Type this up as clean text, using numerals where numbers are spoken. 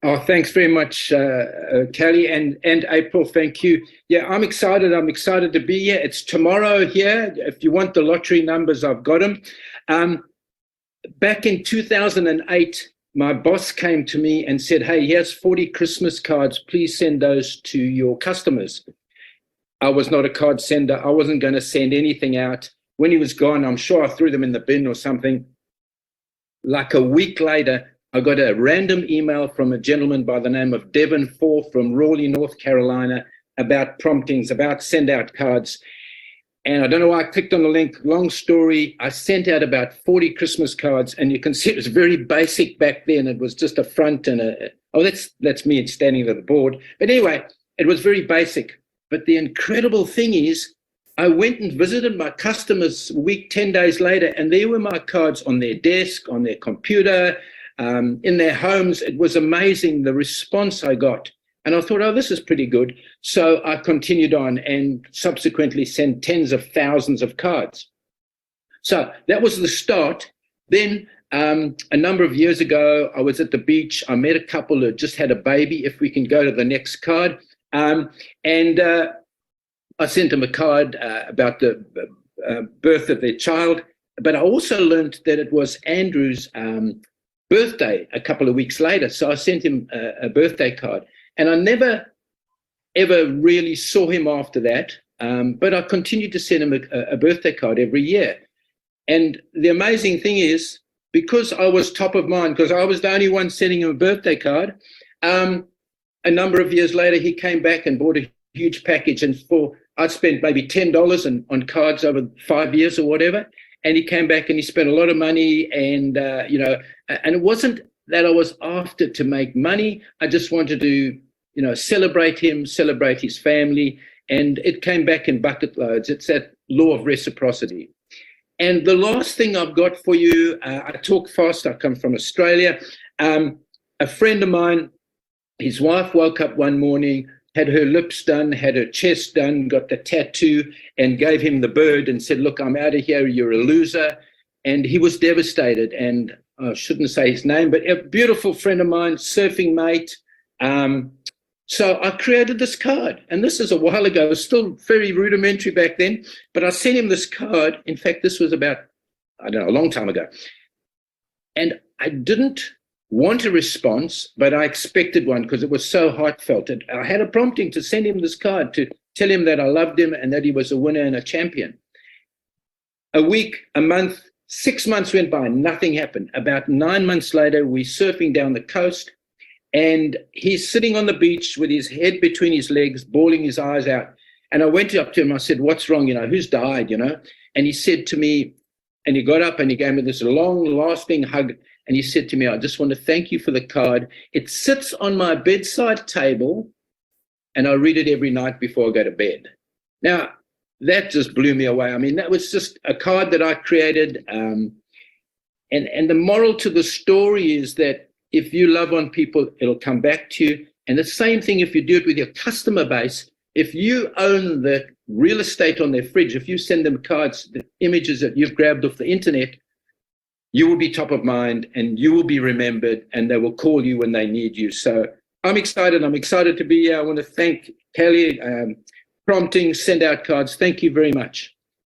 Oh, thanks very much, Kelly and April. Thank you. Yeah, I'm excited. I'm excited to be here. It's tomorrow here. If you want the lottery numbers, I've got them. Back in 2008, my boss came to me and said, "Hey, here's 40 Christmas cards. Please send those to your customers." I was not a card sender. I wasn't going to send anything out. When he was gone, I'm sure I threw them in the bin or something. Like a week later, I got a random email from a gentleman by the name of Devin Fore from Raleigh, North Carolina, about promptings, about send out cards. And I don't know why I clicked on the link. Long story, I sent out about 40 Christmas cards, and you can see it was very basic back then. It was just a front and that's me standing at the board. But anyway, it was very basic. But the incredible thing is, I went and visited my customers a week, 10 days later, and there were my cards on their desk, on their computer, in their homes. It was amazing, the response I got. And I thought, oh, this is pretty good. So I continued on and subsequently sent tens of thousands of cards. So that was the start. Then a number of years ago, I was at the beach. I met a couple who just had a baby. If we can go to the next card. I sent them a card about the birth of their child. But I also learned that it was Andrew's birthday a couple of weeks later. So I sent him a birthday card. And I never, ever really saw him after that. But I continued to send him a birthday card every year. And the amazing thing is, because I was top of mind, because I was the only one sending him a birthday card, a number of years later, he came back and bought a huge package. And I'd spent maybe $10 on cards over 5 years or whatever. And he came back and he spent a lot of money. And, and it wasn't that I was after to make money. I just wanted to, celebrate him, celebrate his family. And it came back in bucket loads. It's that law of reciprocity. And the last thing I've got for you, I talk fast. I come from Australia. A friend of mine, his wife woke up one morning, had her lips done, had her chest done, got the tattoo, and gave him the bird and said, "Look, I'm out of here. You're a loser." And he was devastated. And I shouldn't say his name, but a beautiful friend of mine, surfing mate. So I created this card, and this is a while ago. It was still very rudimentary back then, but I sent him this card. In fact, this was about, I don't know, a long time ago. And I didn't want a response, but I expected one because it was so heartfelt. I had a prompting to send him this card to tell him that I loved him and that he was a winner and a champion. A week, a month, 6 months went by, nothing happened. About 9 months later, we're surfing down the coast, and he's sitting on the beach with his head between his legs, bawling his eyes out. And I went up to him, I said, "What's wrong? Who's died, And he said to me, and he got up and he gave me this long, lasting hug. And he said to me, "I just want to thank you for the card. It sits on my bedside table, and I read it every night before I go to bed." Now, that just blew me away. I mean, that was just a card that I created. And the moral to the story is that if you love on people, it'll come back to you. And the same thing if you do it with your customer base. If you own the real estate on their fridge, if you send them cards, the images that you've grabbed off the internet, you will be top of mind and you will be remembered, and they will call you when they need you. So I'm excited. I'm excited to be here. I want to thank Kelly, prompting, send out cards. Thank you very much.